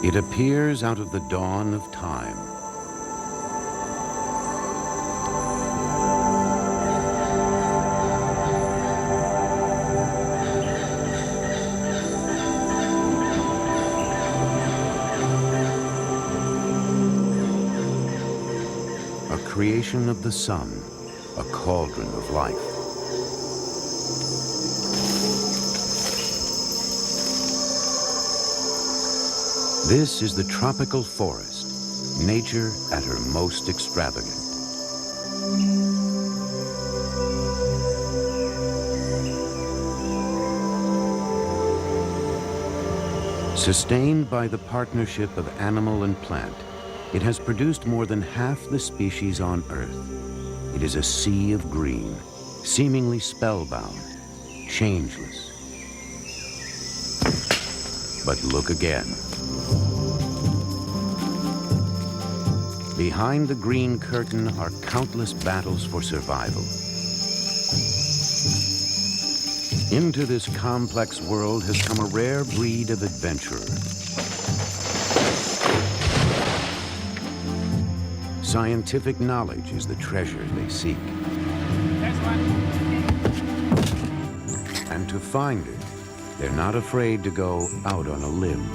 It appears out of the dawn of time. A creation of the sun, a cauldron of life. This is the tropical forest, nature at her most extravagant. Sustained by the partnership of animal and plant, it has produced more than half the species on Earth. It is a sea of green, seemingly spellbound, changeless. But look again. Behind the green curtain are countless battles for survival. Into this complex world has come a rare breed of adventurer. Scientific knowledge is the treasure they seek. And to find it, they're not afraid to go out on a limb.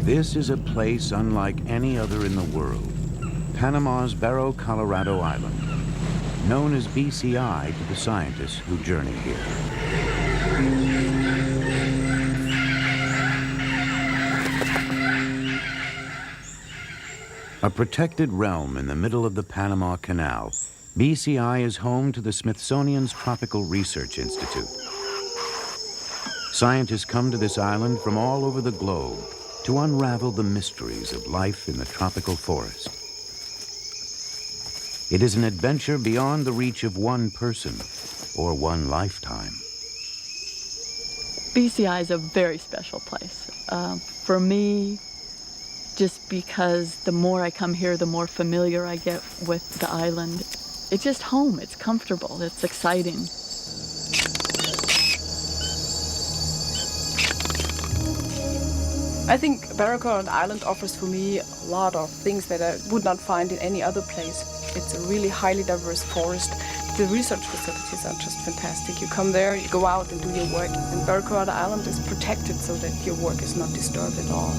This is a place unlike any other in the world, Panama's Barrow, Colorado Island, known as BCI to the scientists who journey here. A protected realm in the middle of the Panama Canal, BCI is home to the Smithsonian's Tropical Research Institute. Scientists come to this island from all over the globe to unravel the mysteries of life in the tropical forest. It is an adventure beyond the reach of one person or one lifetime. BCI is a very special place. For me, just because the more I come here, the more familiar I get with the island. It's just home, it's comfortable, it's exciting. I think Barrow Island offers for me a lot of things that I would not find in any other place. It's a really highly diverse forest. The research facilities are just fantastic. You come there, you go out and do your work. And Barrow Island is protected so that your work is not disturbed at all.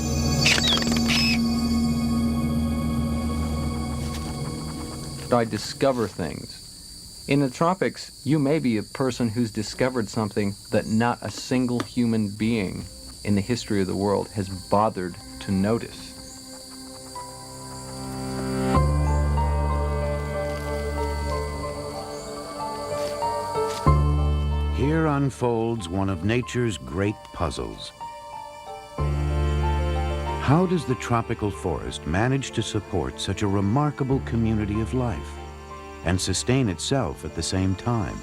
I discover things. In the tropics, you may be a person who's discovered something that not a single human being in the history of the world has bothered to notice. Here unfolds one of nature's great puzzles. How does the tropical forest manage to support such a remarkable community of life and sustain itself at the same time?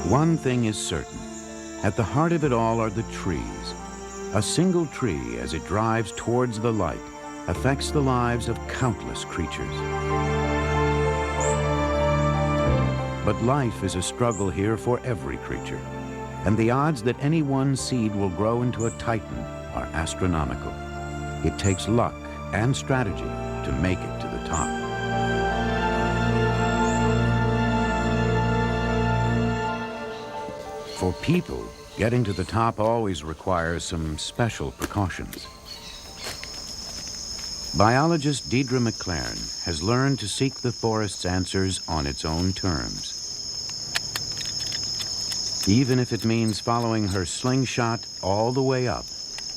One thing is certain. At the heart of it all are the trees. A single tree, as it drives towards the light, affects the lives of countless creatures. But life is a struggle here for every creature, and the odds that any one seed will grow into a titan are astronomical. It takes luck and strategy to make it to the top. For people, getting to the top always requires some special precautions. Biologist Deidre McLaren has learned to seek the forest's answers on its own terms. Even if it means following her slingshot all the way up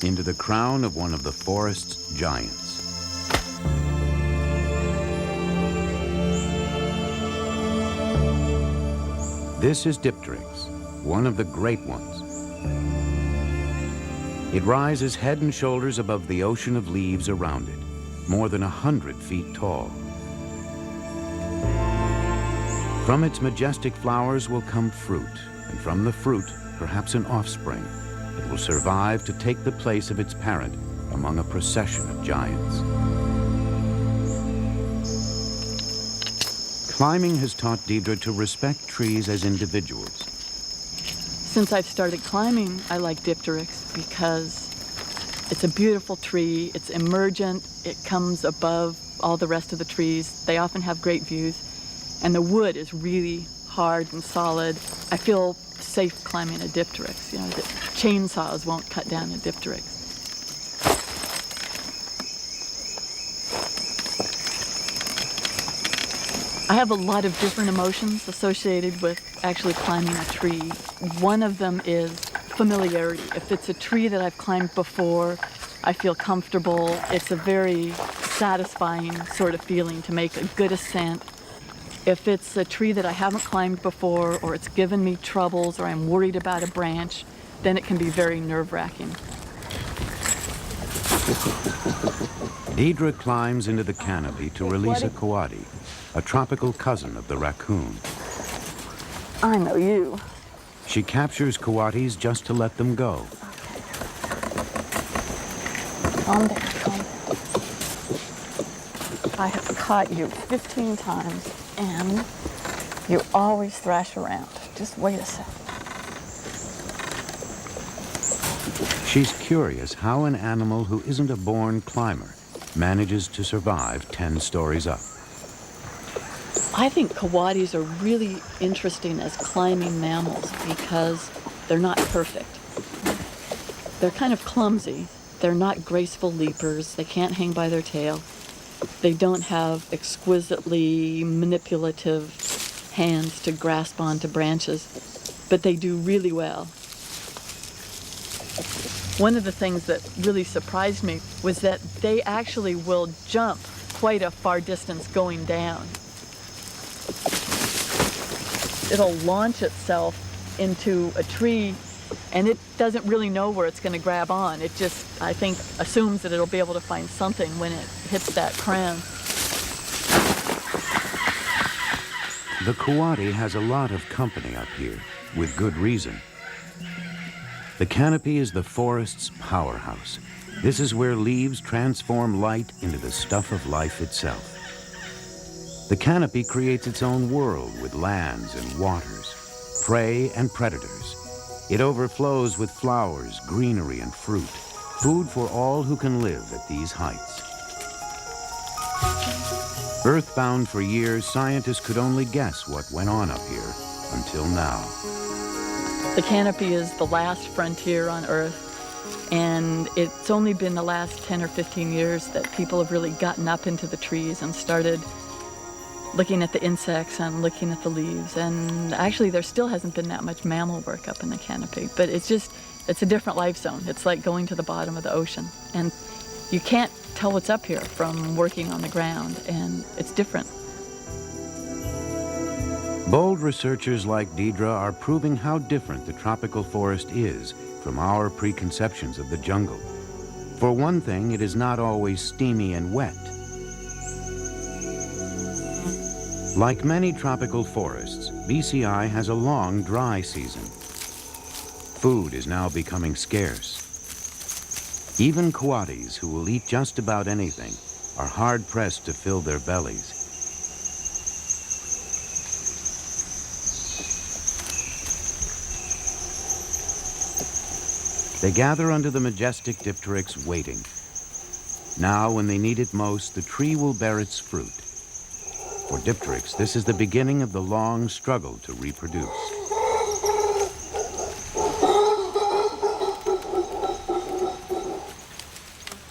into the crown of one of the forest's giants. This is Dipteryx, one of the great ones. It rises head and shoulders above the ocean of leaves around it, more than 100 feet tall. From its majestic flowers will come fruit, and from the fruit, perhaps an offspring. It will survive to take the place of its parent among a procession of giants. Climbing has taught Deidre to respect trees as individuals. Since I've started climbing, I like Dipteryx because it's a beautiful tree, it's emergent, it comes above all the rest of the trees. They often have great views, and the wood is really hard and solid. I feel safe climbing a Dipteryx. You know, the chainsaws won't cut down a Dipteryx. I have a lot of different emotions associated with actually climbing a tree. One of them is familiarity. If it's a tree that I've climbed before, I feel comfortable. It's a very satisfying sort of feeling to make a good ascent. If it's a tree that I haven't climbed before, or it's given me troubles, or I'm worried about a branch, then it can be very nerve-wracking. Deidre climbs into the canopy to release a coati, a tropical cousin of the raccoon. I know you. She captures coatis just to let them go. Calm down, calm down. I have caught you 15 times, and you always thrash around. Just wait a second. She's curious how an animal who isn't a born climber manages to survive 10 stories up. I think coatis are really interesting as climbing mammals because they're not perfect. They're kind of clumsy. They're not graceful leapers. They can't hang by their tail. They don't have exquisitely manipulative hands to grasp onto branches, but they do really well. One of the things that really surprised me was that they actually will jump quite a far distance going down. It'll launch itself into a tree, and it doesn't really know where it's going to grab on. It just, I think, assumes that it'll be able to find something when it hits that crown. The coati has a lot of company up here, with good reason. The canopy is the forest's powerhouse. This is where leaves transform light into the stuff of life itself. The canopy creates its own world with lands and waters, prey and predators. It overflows with flowers, greenery, and fruit, food for all who can live at these heights. Earthbound for years, scientists could only guess what went on up here until now. The canopy is the last frontier on Earth, and it's only been the last 10 or 15 years that people have really gotten up into the trees and started looking at the insects and looking at the leaves. And actually there still hasn't been that much mammal work up in the canopy, but it's a different life zone. It's like going to the bottom of the ocean, and you can't tell what's up here from working on the ground, and it's different. Bold researchers like Deidre are proving how different the tropical forest is from our preconceptions of the jungle. For one thing, it is not always steamy and wet. Like many tropical forests, BCI has a long dry season. Food is now becoming scarce. Even coatis, who will eat just about anything, are hard-pressed to fill their bellies. They gather under the majestic Dipteryx waiting. Now, when they need it most, the tree will bear its fruit. For Dipteryx, this is the beginning of the long struggle to reproduce.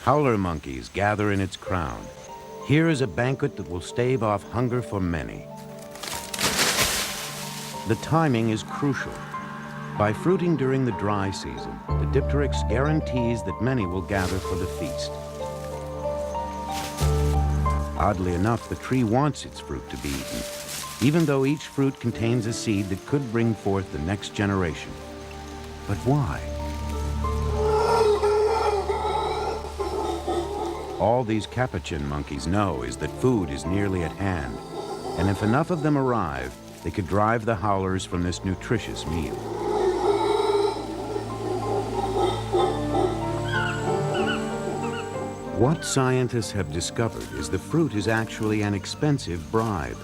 Howler monkeys gather in its crown. Here is a banquet that will stave off hunger for many. The timing is crucial. By fruiting during the dry season, the Dipteryx guarantees that many will gather for the feast. Oddly enough, the tree wants its fruit to be eaten. even though each fruit contains a seed that could bring forth the next generation. But why? All these capuchin monkeys know is that food is nearly at hand, and if enough of them arrive, they could drive the howlers from this nutritious meal. What scientists have discovered is the fruit is actually an expensive bribe.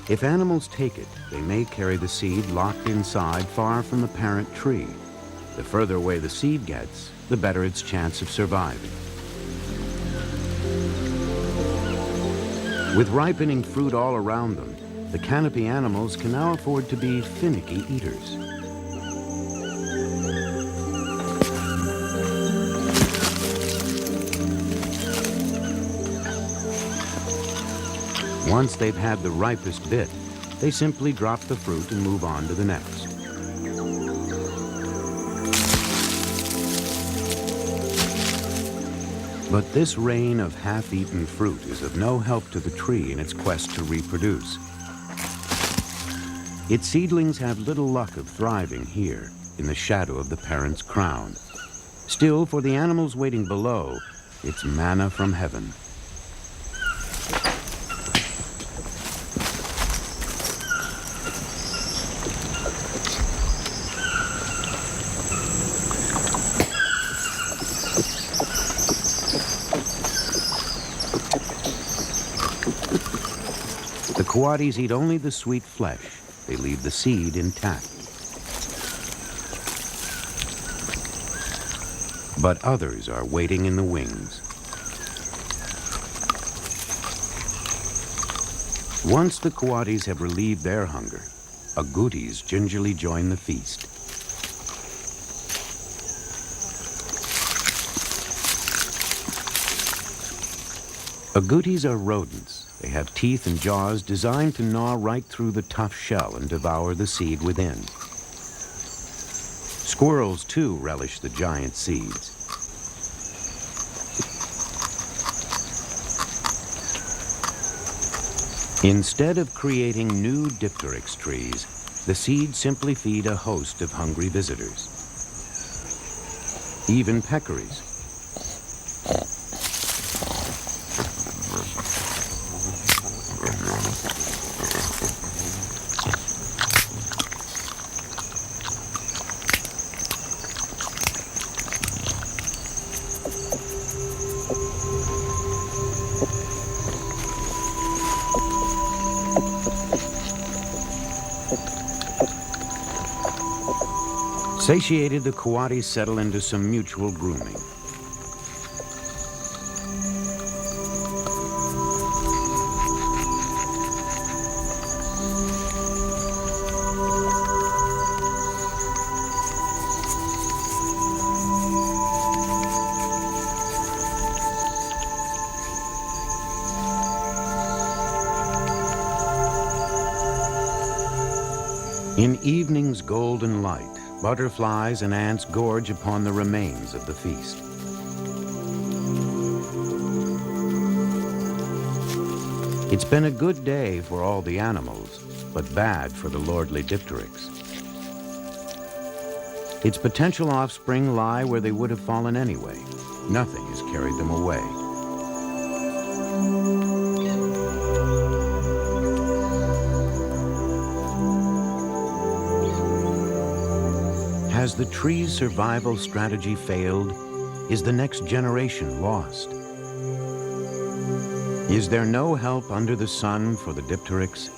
If animals take it, they may carry the seed locked inside far from the parent tree. The further away the seed gets, the better its chance of surviving. With ripening fruit all around them, the canopy animals can now afford to be finicky eaters. Once they've had the ripest bit, they simply drop the fruit and move on to the next. But this rain of half-eaten fruit is of no help to the tree in its quest to reproduce. Its seedlings have little luck of thriving here, in the shadow of the parent's crown. Still, for the animals waiting below, it's manna from heaven. The coatis eat only the sweet flesh. They leave the seed intact. But others are waiting in the wings. Once the coatis have relieved their hunger, agoutis gingerly join the feast. Agoutis are rodents. They have teeth and jaws designed to gnaw right through the tough shell and devour the seed within. Squirrels, too, relish the giant seeds. Instead of creating new dipteryx trees, the seeds simply feed a host of hungry visitors. Even peccaries. Satiated, the coatis settle into some mutual grooming. In evening's golden light, butterflies and ants gorge upon the remains of the feast. It's been a good day for all the animals, but bad for the lordly dipteryx. Its potential offspring lie where they would have fallen anyway. Nothing has carried them away. Has the tree's survival strategy failed? Is the next generation lost? Is there no help under the sun for the dipteryx?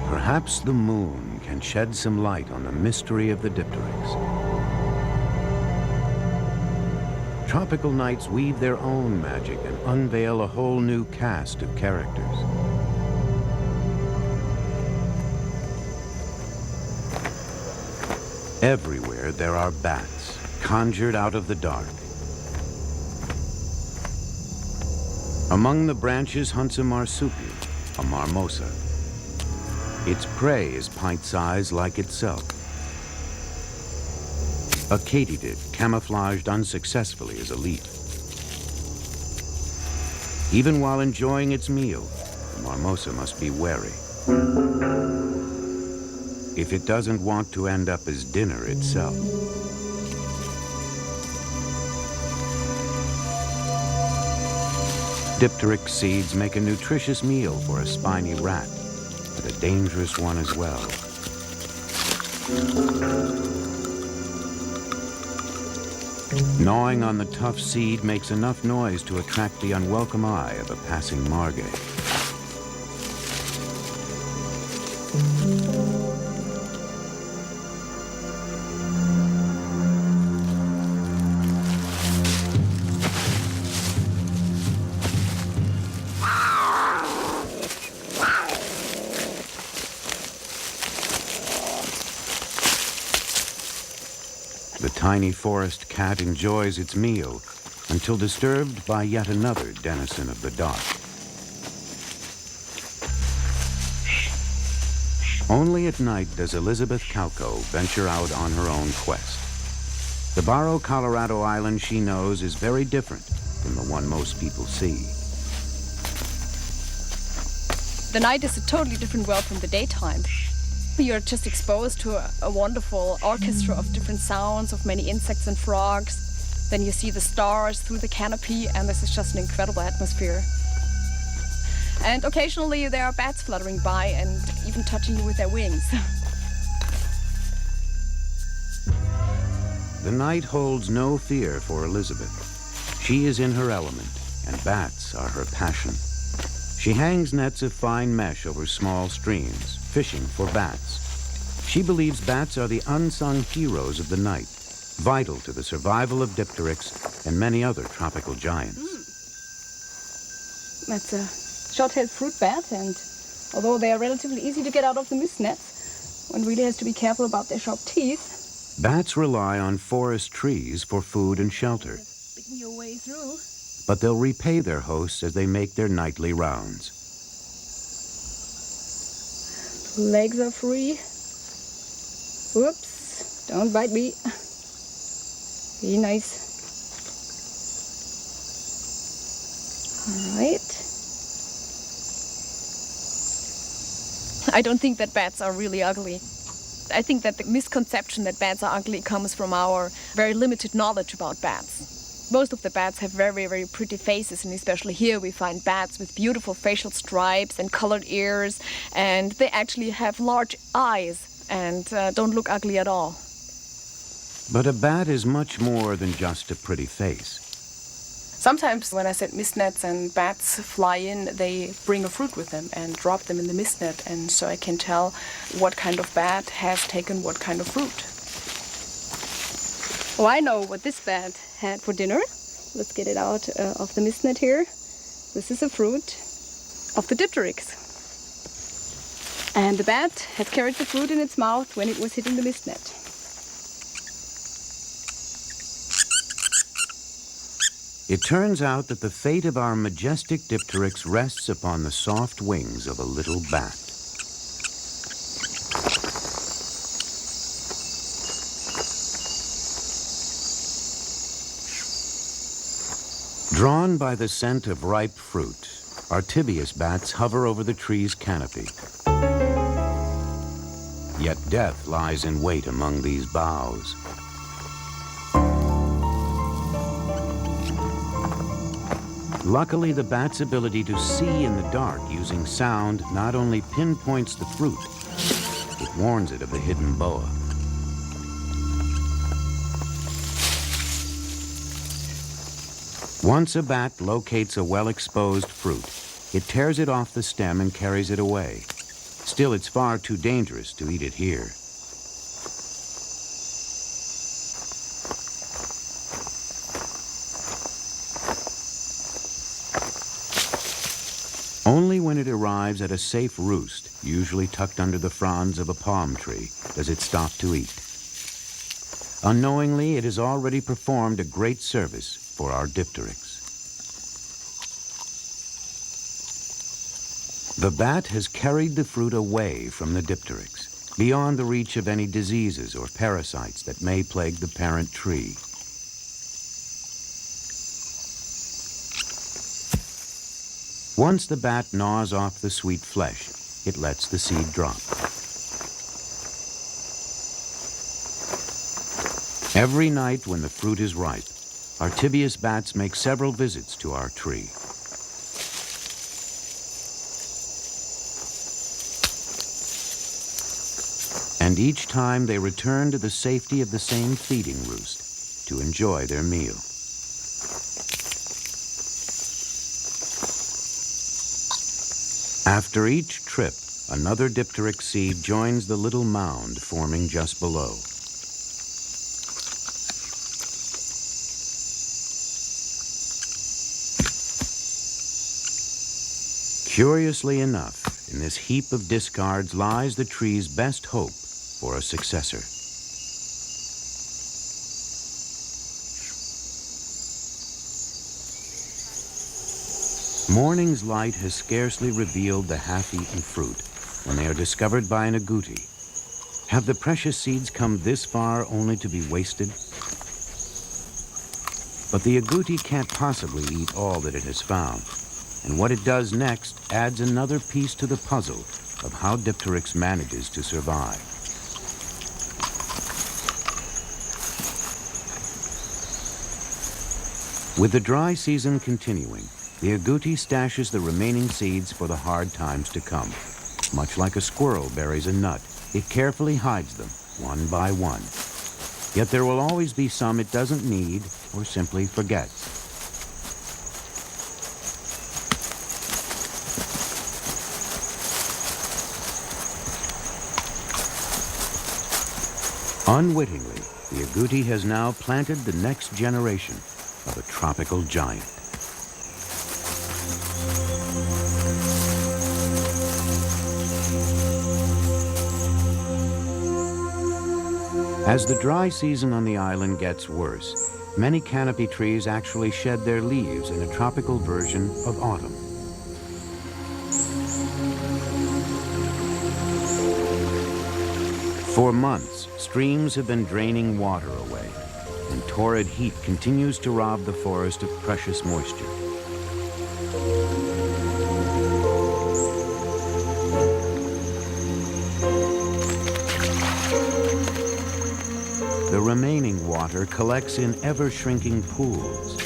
Perhaps the moon can shed some light on the mystery of the dipteryx. Tropical nights weave their own magic and unveil a whole new cast of characters. Everywhere there are bats, conjured out of the dark. Among the branches hunts a marsupial, a marmosa. Its prey is pint-sized like itself. A katydid camouflaged unsuccessfully as a leaf. Even while enjoying its meal, the marmosa must be wary. If it doesn't want to end up as dinner itself. Dipteryx seeds make a nutritious meal for a spiny rat, but a dangerous one as well. Gnawing on the tough seed makes enough noise to attract the unwelcome eye of a passing margay. The tiny forest cat enjoys its meal until disturbed by yet another denizen of the dark. Only at night does Elizabeth Calco venture out on her own quest. The Barrow, Colorado island she knows is very different from the one most people see. The night is a totally different world from the daytime. You're just exposed to a wonderful orchestra of different sounds, of many insects and frogs. Then you see the stars through the canopy, and this is just an incredible atmosphere. And occasionally there are bats fluttering by and even touching you with their wings. The night holds no fear for Elizabeth. She is in her element, and bats are her passion. She hangs nets of fine mesh over small streams, fishing for bats. She believes bats are the unsung heroes of the night, vital to the survival of Dipteryx and many other tropical giants. That's a short-tailed fruit bat, and although they are relatively easy to get out of the mist nets, one really has to be careful about their sharp teeth. Bats rely on forest trees for food and shelter. Picking your way through. But they'll repay their hosts as they make their nightly rounds. Legs are free. Whoops, don't bite me. Be nice. All right. I don't think that bats are really ugly. I think that the misconception that bats are ugly comes from our very limited knowledge about bats. Most of the bats have very, very pretty faces, and especially here we find bats with beautiful facial stripes and colored ears, and they actually have large eyes and don't look ugly at all. But a bat is much more than just a pretty face. Sometimes when I set mist nets and bats fly in, they bring a fruit with them and drop them in the mist net, and so I can tell what kind of bat has taken what kind of fruit. Oh, I know what this bat had for dinner. Let's get it out of the mist net here. This is a fruit of the Dipteryx. And the bat had carried the fruit in its mouth when it was hitting the mist net. It turns out that the fate of our majestic Dipteryx rests upon the soft wings of a little bat. Drawn by the scent of ripe fruit, amphibious bats hover over the tree's canopy. Yet death lies in wait among these boughs. Luckily, the bat's ability to see in the dark using sound not only pinpoints the fruit, it warns it of the hidden boa. Once a bat locates a well-exposed fruit, it tears it off the stem and carries it away. Still, it's far too dangerous to eat it here. Only when it arrives at a safe roost, usually tucked under the fronds of a palm tree, does it stop to eat. Unknowingly, it has already performed a great service for our Dipteryx. The bat has carried the fruit away from the dipteryx, beyond the reach of any diseases or parasites that may plague the parent tree. Once the bat gnaws off the sweet flesh, it lets the seed drop. Every night when the fruit is ripe, Artibius bats make several visits to our tree. And each time they return to the safety of the same feeding roost to enjoy their meal. After each trip, another dipteryx seed joins the little mound forming just below. Curiously enough, in this heap of discards lies the tree's best hope for a successor. Morning's light has scarcely revealed the half-eaten fruit when they are discovered by an agouti. Have the precious seeds come this far only to be wasted? But the agouti can't possibly eat all that it has found, and what it does next adds another piece to the puzzle of how Dipteryx manages to survive. With the dry season continuing, the agouti stashes the remaining seeds for the hard times to come. Much like a squirrel buries a nut, it carefully hides them, one by one. Yet there will always be some it doesn't need or simply forgets. Unwittingly, the agouti has now planted the next generation of a tropical giant. As the dry season on the island gets worse, many canopy trees actually shed their leaves in a tropical version of autumn. For months, streams have been draining water away, and torrid heat continues to rob the forest of precious moisture. The remaining water collects in ever-shrinking pools.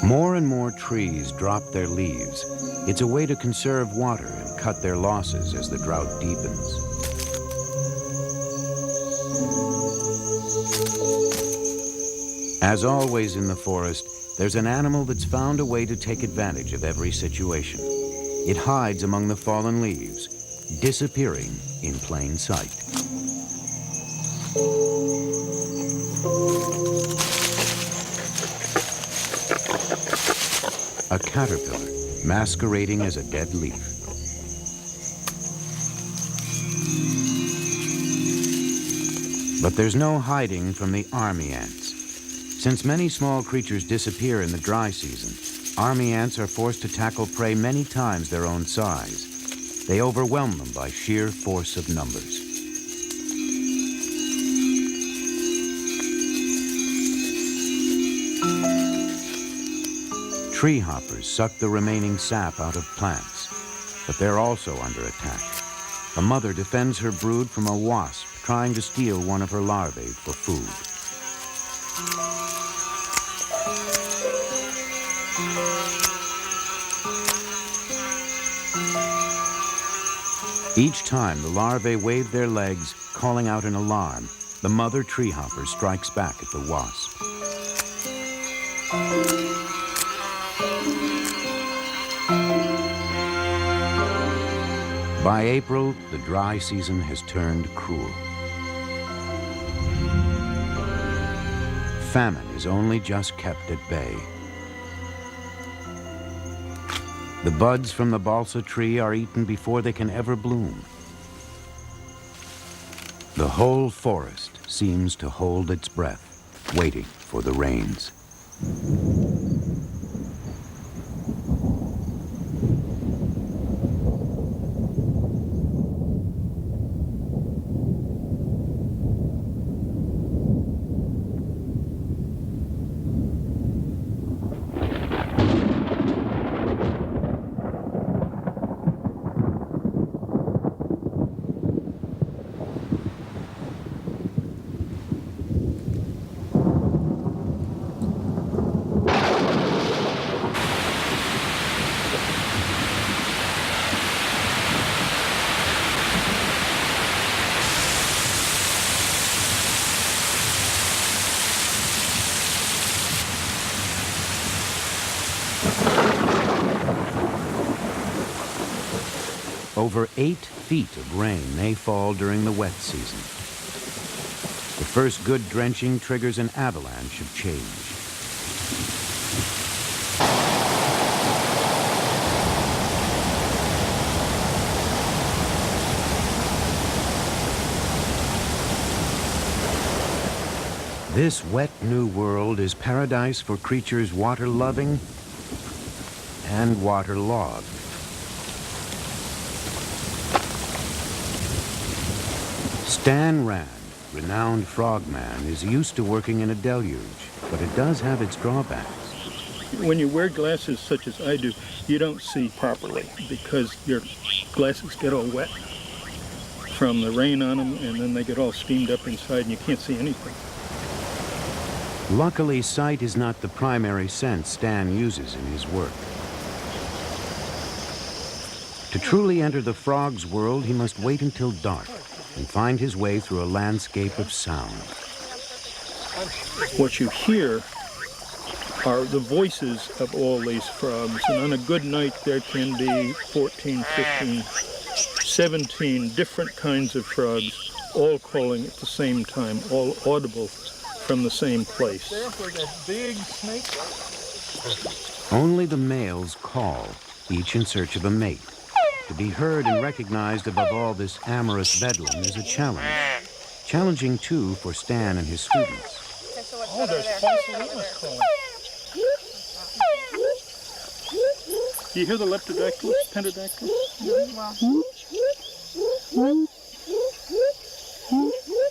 More and more trees drop their leaves. It's a way to conserve water and cut their losses as the drought deepens. As always in the forest, there's an animal that's found a way to take advantage of every situation. It hides among the fallen leaves, disappearing in plain sight. A caterpillar masquerading as a dead leaf. But there's no hiding from the army ants. Since many small creatures disappear in the dry season, army ants are forced to tackle prey many times their own size. They overwhelm them by sheer force of numbers. Tree hoppers suck the remaining sap out of plants, but they're also under attack. A mother defends her brood from a wasp trying to steal one of her larvae for food. Each time the larvae wave their legs, calling out an alarm, the mother tree hopper strikes back at the wasp. By April, the dry season has turned cruel. Famine is only just kept at bay. The buds from the balsa tree are eaten before they can ever bloom. The whole forest seems to hold its breath. waiting for the rains. Over 8 feet of rain may fall during the wet season. The first good drenching triggers an avalanche of change. This wet new world is paradise for creatures water-loving and waterlogged. Stan Rand, renowned frogman, is used to working in a deluge, but it does have its drawbacks. When you wear glasses such as I do, you don't see properly because your glasses get all wet from the rain on them, and then they get all steamed up inside and you can't see anything. Luckily, sight is not the primary sense Stan uses in his work. To truly enter the frog's world, he must wait until dark and find his way through a landscape of sound. What you hear are the voices of all these frogs, and on a good night there can be 14, 15, 17 different kinds of frogs, all calling at the same time, all audible from the same place. There's that big snake. Only the males call, each in search of a mate. To be heard and recognized above all this amorous bedlam is a challenge. Challenging, too, for Stan and his students. Oh, there's Physalimos calling. Do you hear the leptodactylus, pentadactylus?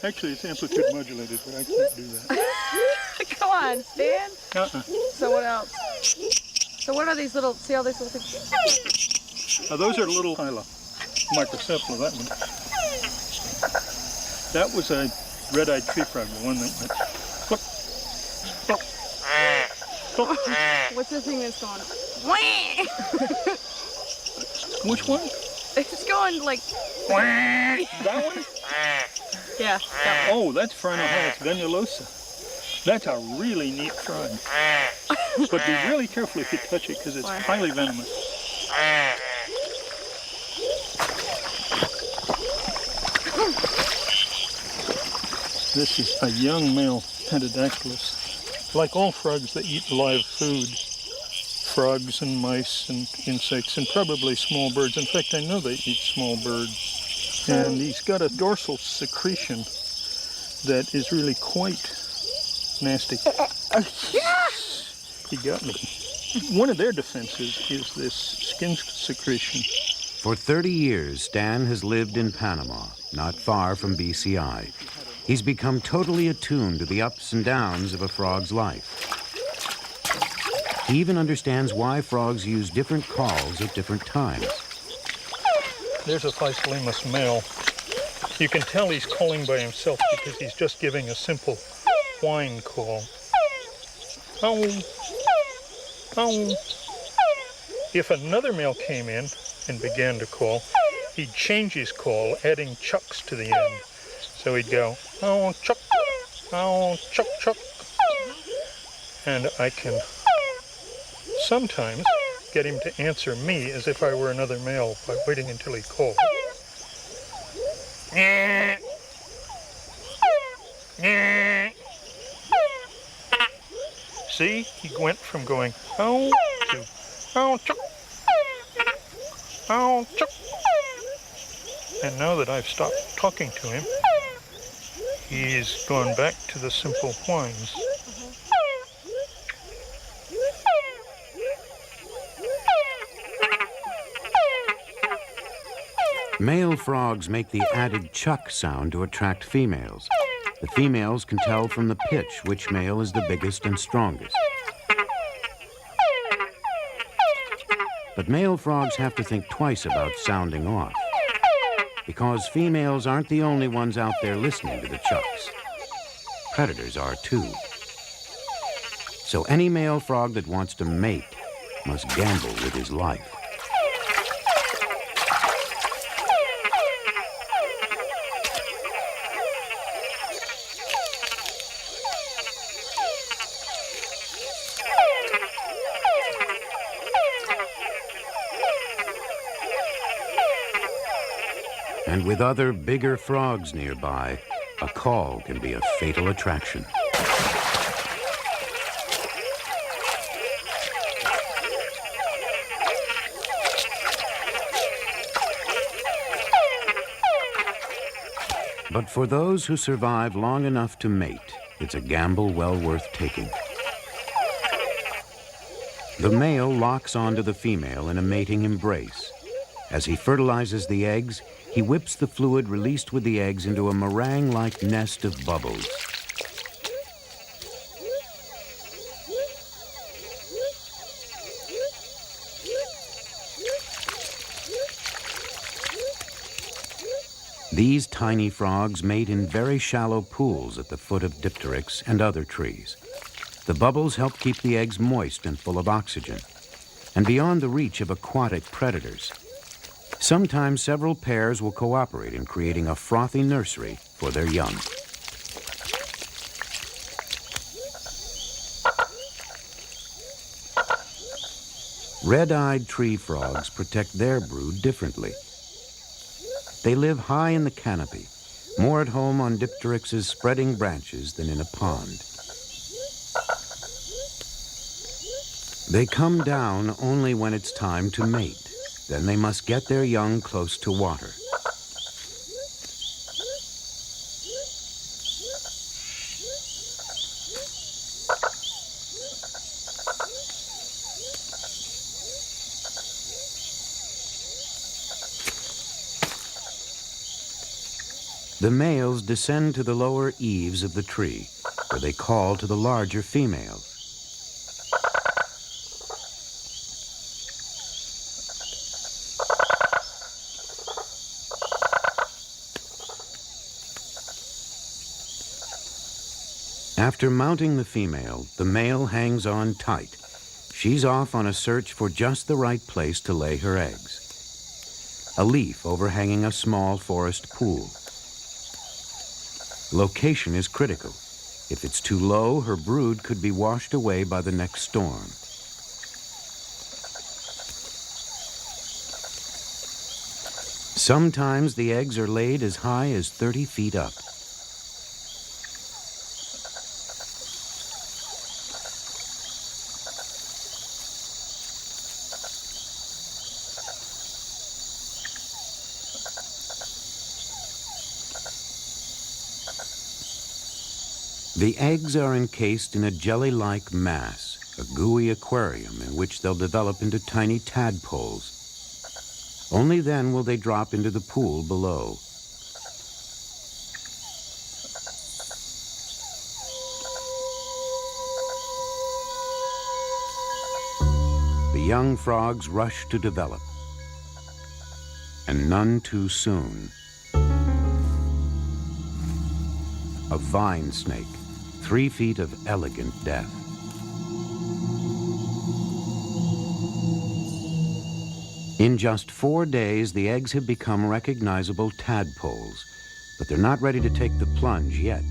Actually, it's amplitude modulated, but I can't do that. Come on, Stan. Uh-uh. So what else? So what are these little, see all these little things? Now those are little hyla, microcephala, that one. That was a red-eyed tree frog, the one that went flip, flip, flip. What's the thing that's going? Which one? It's going like. That one? Yeah. That one. Oh, that's Phrynohylas venulosa. That's a really neat frog. But be really careful if you touch it, because it's highly venomous. This is a young male pentadactylus. Like all frogs that eat live food, frogs and mice and insects and probably small birds. In fact, I know they eat small birds. And he's got a dorsal secretion that is really quite nasty. He got me. One of their defenses is this skin secretion. For 30 years, Stan has lived in Panama, not far from BCI. He's become totally attuned to the ups and downs of a frog's life. He even understands why frogs use different calls at different times. There's a Physalimos male. You can tell he's calling by himself because he's just giving a simple whine call. Ow. Ow. If another male came in and began to call, he'd change his call, adding chucks to the end. So he'd go, oh, chuck, chuck. And I can sometimes get him to answer me as if I were another male by waiting until he called. See, he went from going, oh, to, oh, chuck, oh, chuck. And now that I've stopped talking to him, he's gone back to the simple whines. Male frogs make the added chuck sound to attract females. The females can tell from the pitch which male is the biggest and strongest. But male frogs have to think twice about sounding off, because females aren't the only ones out there listening to the chucks. Predators are too. So any male frog that wants to mate must gamble with his life. And with other bigger frogs nearby, a call can be a fatal attraction. But for those who survive long enough to mate, it's a gamble well worth taking. The male locks onto the female in a mating embrace. As he fertilizes the eggs, he whips the fluid released with the eggs into a meringue-like nest of bubbles. These tiny frogs mate in very shallow pools at the foot of dipteryx and other trees. The bubbles help keep the eggs moist and full of oxygen, and beyond the reach of aquatic predators. Sometimes several pairs will cooperate in creating a frothy nursery for their young. Red-eyed tree frogs protect their brood differently. They live high in the canopy, more at home on dipteryx's spreading branches than in a pond. They come down only when it's time to mate. Then they must get their young close to water. The males descend to the lower eaves of the tree, where they call to the larger females. After mounting the female, the male hangs on tight. She's off on a search for just the right place to lay her eggs. A leaf overhanging a small forest pool. Location is critical. If it's too low, her brood could be washed away by the next storm. Sometimes the eggs are laid as high as 30 feet up. The eggs are encased in a jelly-like mass, a gooey aquarium in which they'll develop into tiny tadpoles. Only then will they drop into the pool below. The young frogs rush to develop, and none too soon. A vine snake, 3 feet of elegant death. In just 4 days, the eggs have become recognizable tadpoles, but they're not ready to take the plunge yet.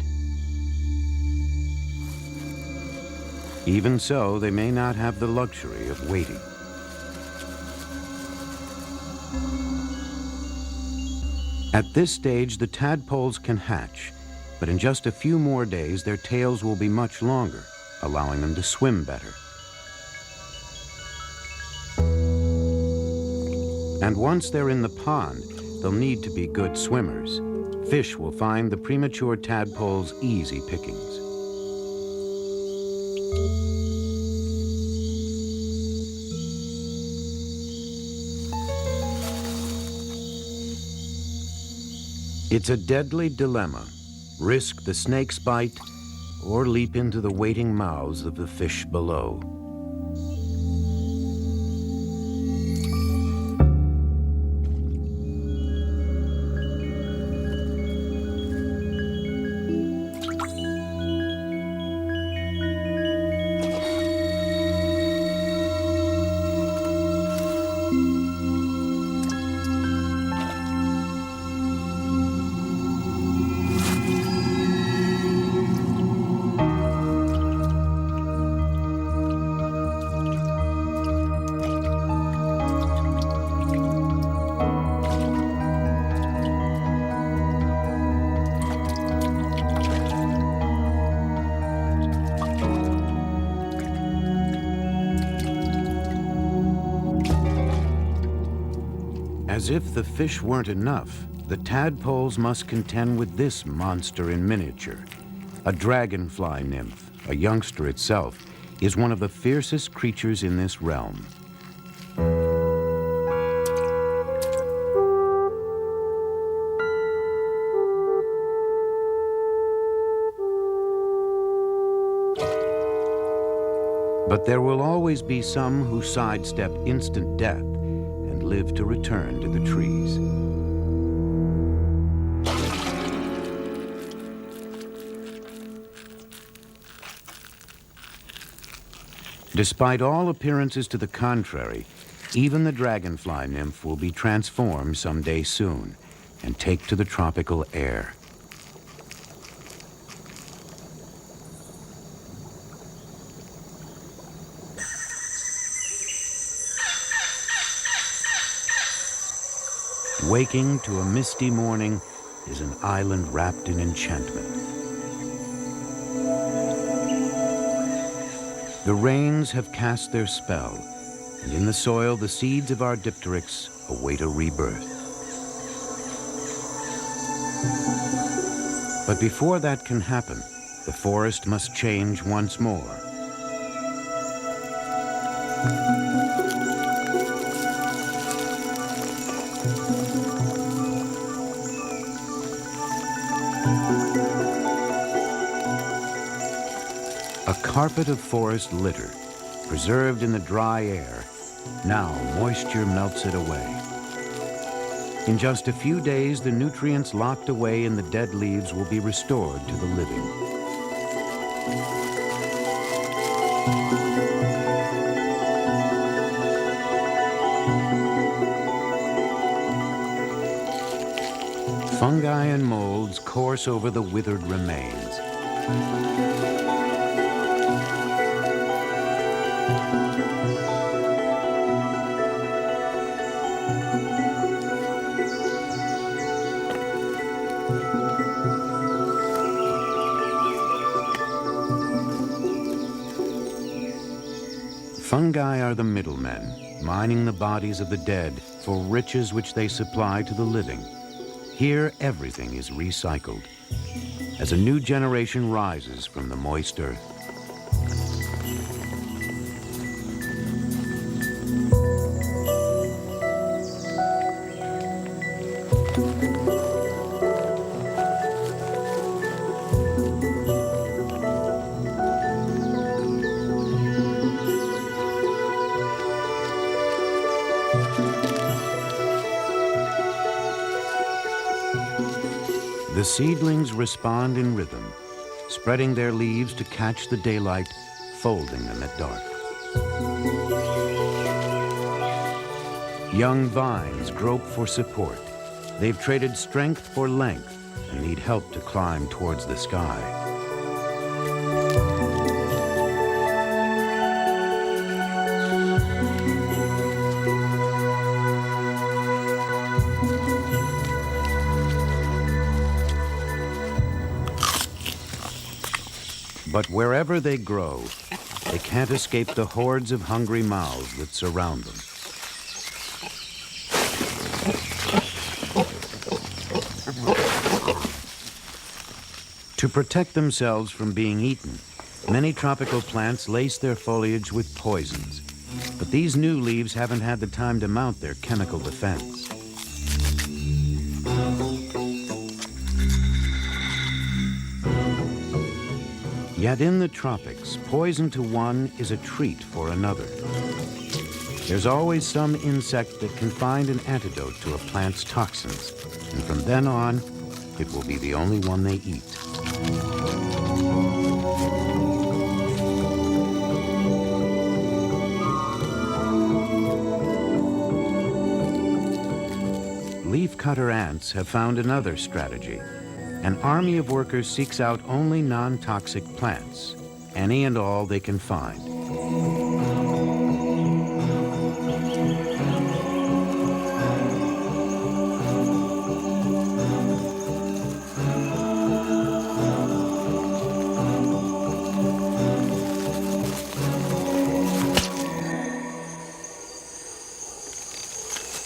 Even so, they may not have the luxury of waiting. At this stage, the tadpoles can hatch, but in just a few more days, their tails will be much longer, allowing them to swim better. And once they're in the pond, they'll need to be good swimmers. Fish will find the premature tadpoles easy pickings. It's a deadly dilemma. Risk the snake's bite or leap into the waiting mouths of the fish below. As if the fish weren't enough, the tadpoles must contend with this monster in miniature. A dragonfly nymph, a youngster itself, is one of the fiercest creatures in this realm. But there will always be some who sidestep instant death and live to return to the trees. Despite all appearances to the contrary, even the dragonfly nymph will be transformed someday soon and take to the tropical air. Waking to a misty morning is an island wrapped in enchantment. The rains have cast their spell, and in the soil the seeds of our dipteryx await a rebirth. But before that can happen, the forest must change once more. A carpet of forest litter, preserved in the dry air. Now moisture melts it away. In just a few days, the nutrients locked away in the dead leaves will be restored to the living. Fungi and molds course over the withered remains. Fungi are the middlemen, mining the bodies of the dead for riches which they supply to the living. Here, everything is recycled as a new generation rises from the moist earth. The seedlings respond in rhythm, spreading their leaves to catch the daylight, folding them at dark. Young vines grope for support. They've traded strength for length and need help to climb towards the sky. But wherever they grow, they can't escape the hordes of hungry mouths that surround them. To protect themselves from being eaten, many tropical plants lace their foliage with poisons. But these new leaves haven't had the time to mount their chemical defense. Yet in the tropics, poison to one is a treat for another. There's always some insect that can find an antidote to a plant's toxins, and from then on, it will be the only one they eat. Leafcutter ants have found another strategy. An army of workers seeks out only non-toxic plants, any and all they can find.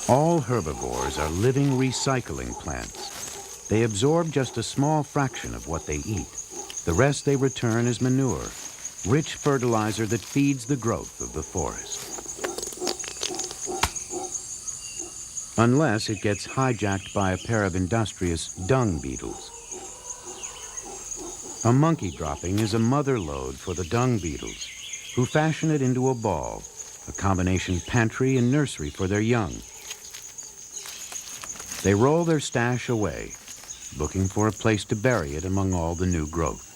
All herbivores are living recycling plants. They absorb just a small fraction of what they eat. The rest they return as manure, rich fertilizer that feeds the growth of the forest. Unless it gets hijacked by a pair of industrious dung beetles. A monkey dropping is a mother lode for the dung beetles, who fashion it into a ball, a combination pantry and nursery for their young. They roll their stash away, looking for a place to bury it among all the new growth.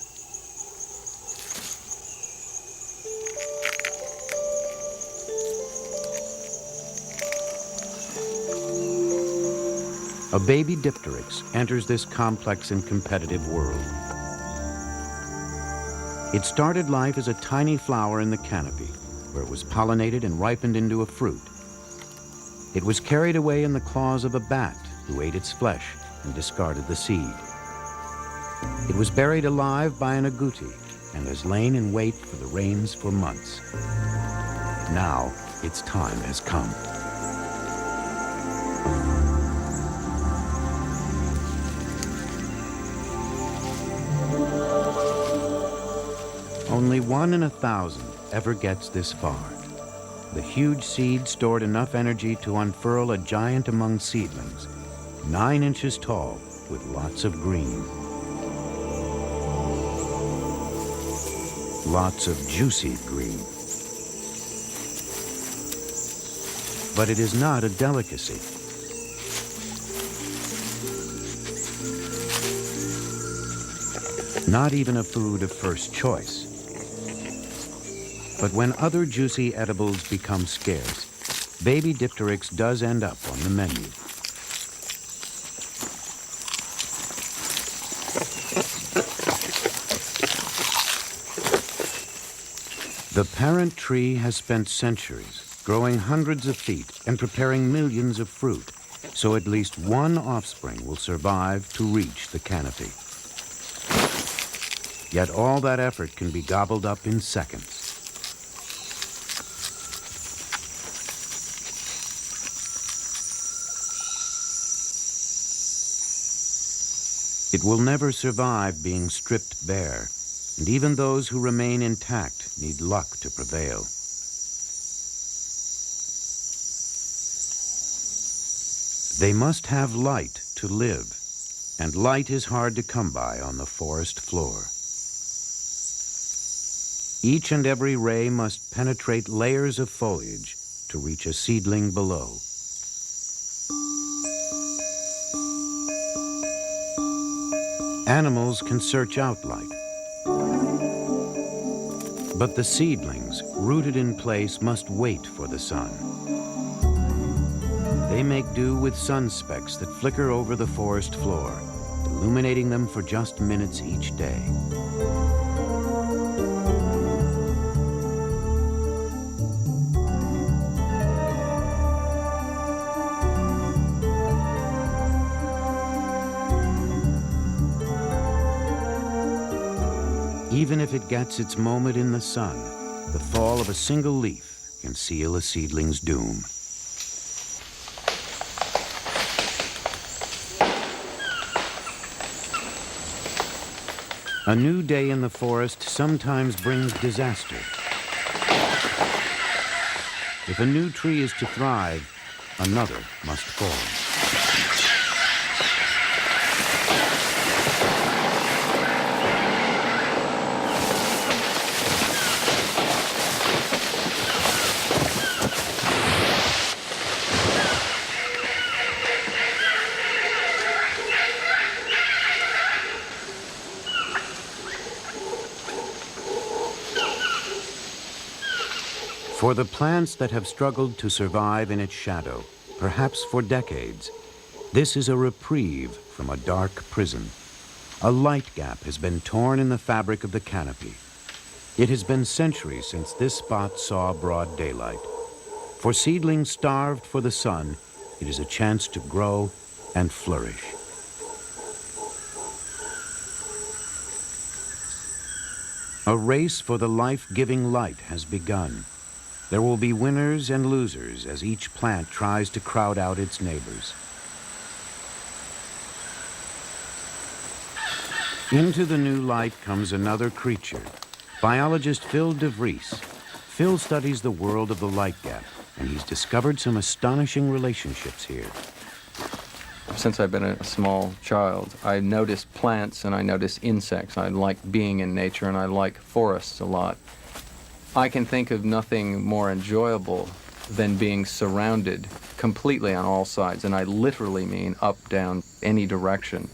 A baby dipteryx enters this complex and competitive world. It started life as a tiny flower in the canopy, where it was pollinated and ripened into a fruit. It was carried away in the claws of a bat, who ate its flesh and discarded the seed. It was buried alive by an agouti and has lain in wait for the rains for months. Now its time has come. Only 1 in 1,000 ever gets this far. The huge seed stored enough energy to unfurl a giant among seedlings, 9 inches tall with lots of green. Lots of juicy green. But it is not a delicacy. Not even a food of first choice. But when other juicy edibles become scarce, baby dipteryx does end up on the menu. The parent tree has spent centuries growing hundreds of feet and preparing millions of fruit, so at least one offspring will survive to reach the canopy. Yet all that effort can be gobbled up in seconds. It will never survive being stripped bare, and even those who remain intact need luck to prevail. They must have light to live, and light is hard to come by on the forest floor. Each and every ray must penetrate layers of foliage to reach a seedling below. Animals can search out light, but the seedlings, rooted in place, must wait for the sun. They make do with sun specks that flicker over the forest floor, illuminating them for just minutes each day. Even if it gets its moment in the sun, the fall of a single leaf can seal a seedling's doom. A new day in the forest sometimes brings disaster. If a new tree is to thrive, another must fall. For the plants that have struggled to survive in its shadow, perhaps for decades, this is a reprieve from a dark prison. A light gap has been torn in the fabric of the canopy. It has been centuries since this spot saw broad daylight. For seedlings starved for the sun, it is a chance to grow and flourish. A race for the life-giving light has begun. There will be winners and losers as each plant tries to crowd out its neighbors. Into the new light comes another creature, biologist Phil DeVries. Phil studies the world of the light gap, and he's discovered some astonishing relationships here. Since I've been a small child, I noticed plants and I noticed insects. I like being in nature and I like forests a lot. I can think of nothing more enjoyable than being surrounded completely on all sides, and I literally mean up, down, any direction,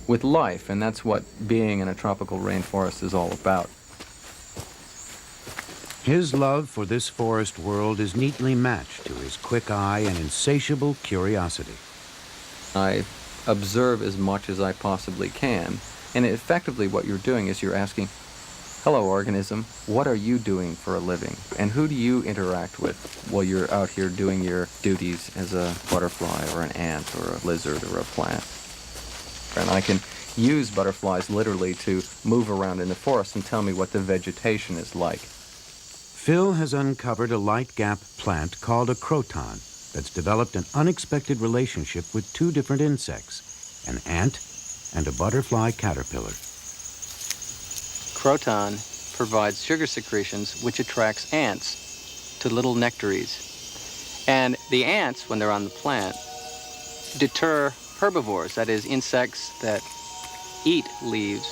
with life, and that's what being in a tropical rainforest is all about. His love for this forest world is neatly matched to his quick eye and insatiable curiosity. I observe as much as I possibly can, and effectively what you're doing is you're asking, hello organism, what are you doing for a living? And who do you interact with while you're out here doing your duties as a butterfly or an ant or a lizard or a plant? And I can use butterflies literally to move around in the forest and tell me what the vegetation is like. Phil has uncovered a light gap plant called a croton that's developed an unexpected relationship with two different insects, an ant and a butterfly caterpillar. Croton provides sugar secretions which attracts ants to little nectaries. And the ants, when they're on the plant, deter herbivores, that is, insects that eat leaves.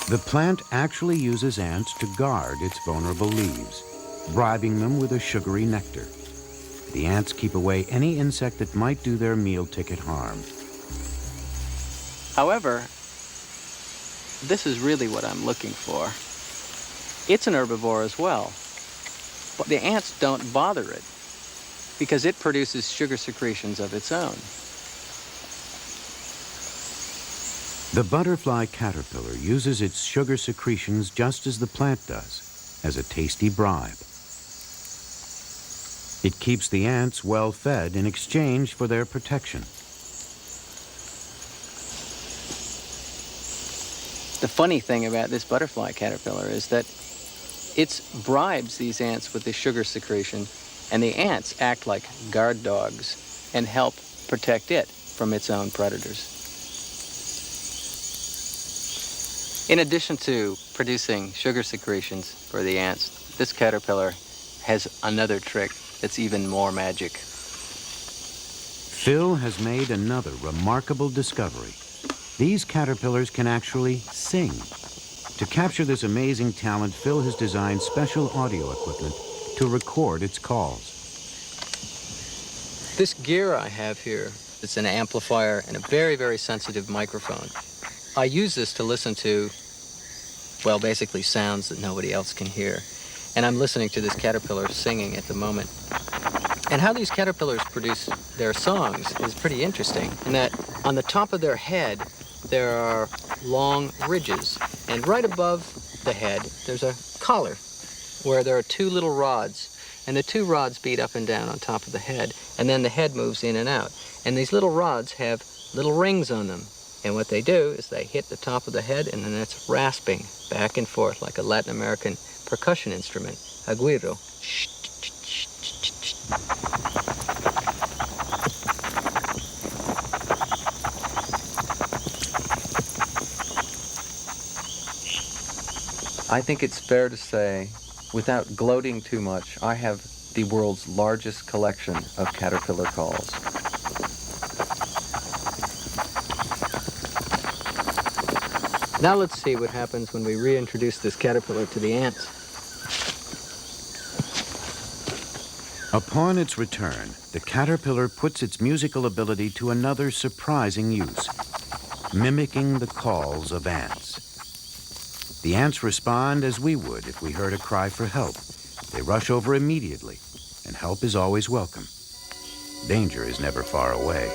The plant actually uses ants to guard its vulnerable leaves, bribing them with a sugary nectar. The ants keep away any insect that might do their meal ticket harm. However, this is really what I'm looking for. It's an herbivore as well, but the ants don't bother it because it produces sugar secretions of its own. The butterfly caterpillar uses its sugar secretions just as the plant does, as a tasty bribe. It keeps the ants well fed in exchange for their protection. The funny thing about this butterfly caterpillar is that it bribes these ants with the sugar secretion, and the ants act like guard dogs and help protect it from its own predators. In addition to producing sugar secretions for the ants, this caterpillar has another trick that's even more magic. Phil has made another remarkable discovery. These caterpillars can actually sing. To capture this amazing talent, Phil has designed special audio equipment to record its calls. This gear I have here, it's an amplifier and a very, very sensitive microphone. I use this to listen to, well, basically sounds that nobody else can hear. And I'm listening to this caterpillar singing at the moment. And how these caterpillars produce their songs is pretty interesting, in that on the top of their head, there are long ridges. And right above the head, there's a collar where there are two little rods. And the two rods beat up and down on top of the head. And then the head moves in and out. And these little rods have little rings on them. And what they do is they hit the top of the head, and then it's rasping back and forth like a Latin American percussion instrument, aguiro. I think it's fair to say, without gloating too much, I have the world's largest collection of caterpillar calls. Now let's see what happens when we reintroduce this caterpillar to the ants. Upon its return, the caterpillar puts its musical ability to another surprising use, mimicking the calls of ants. The ants respond as we would if we heard a cry for help, They rush over immediately, and help is always welcome. Danger is never far away.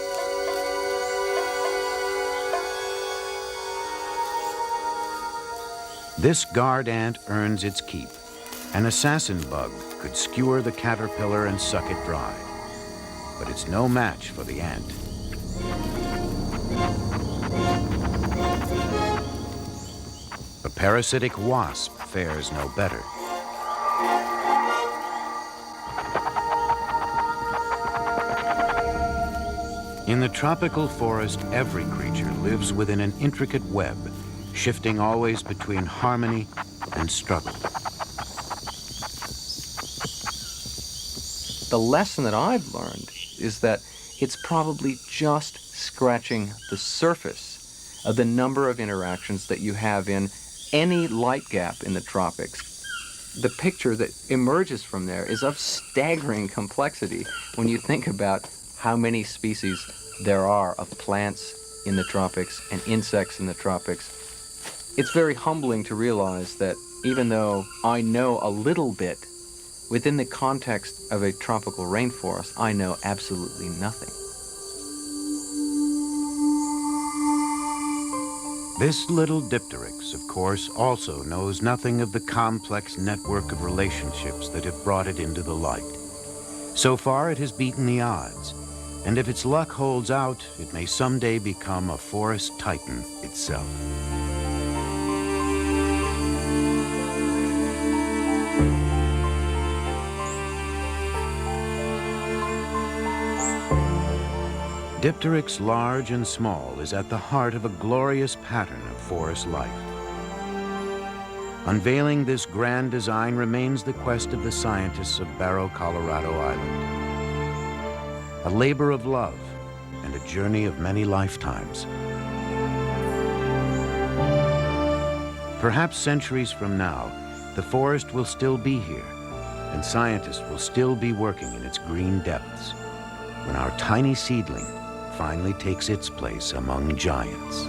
This guard ant earns its keep. An assassin bug could skewer the caterpillar and suck it dry. But it's no match for the ant. A parasitic wasp fares no better. In the tropical forest, every creature lives within an intricate web, shifting always between harmony and struggle. The lesson that I've learned is that it's probably just scratching the surface of the number of interactions that you have in any light gap in the tropics. The picture that emerges from there is of staggering complexity when you think about how many species there are of plants in the tropics and insects in the tropics. It's very humbling to realize that even though I know a little bit, within the context of a tropical rainforest, I know absolutely nothing. This little dipteryx, of course, also knows nothing of the complex network of relationships that have brought it into the light. So far, it has beaten the odds, and if its luck holds out, it may someday become a forest titan itself. Dipteryx, large and small, is at the heart of a glorious pattern of forest life. Unveiling this grand design remains the quest of the scientists of Barrow, Colorado Island. A labor of love and a journey of many lifetimes. Perhaps centuries from now, the forest will still be here, and scientists will still be working in its green depths, when our tiny seedling finally takes its place among giants.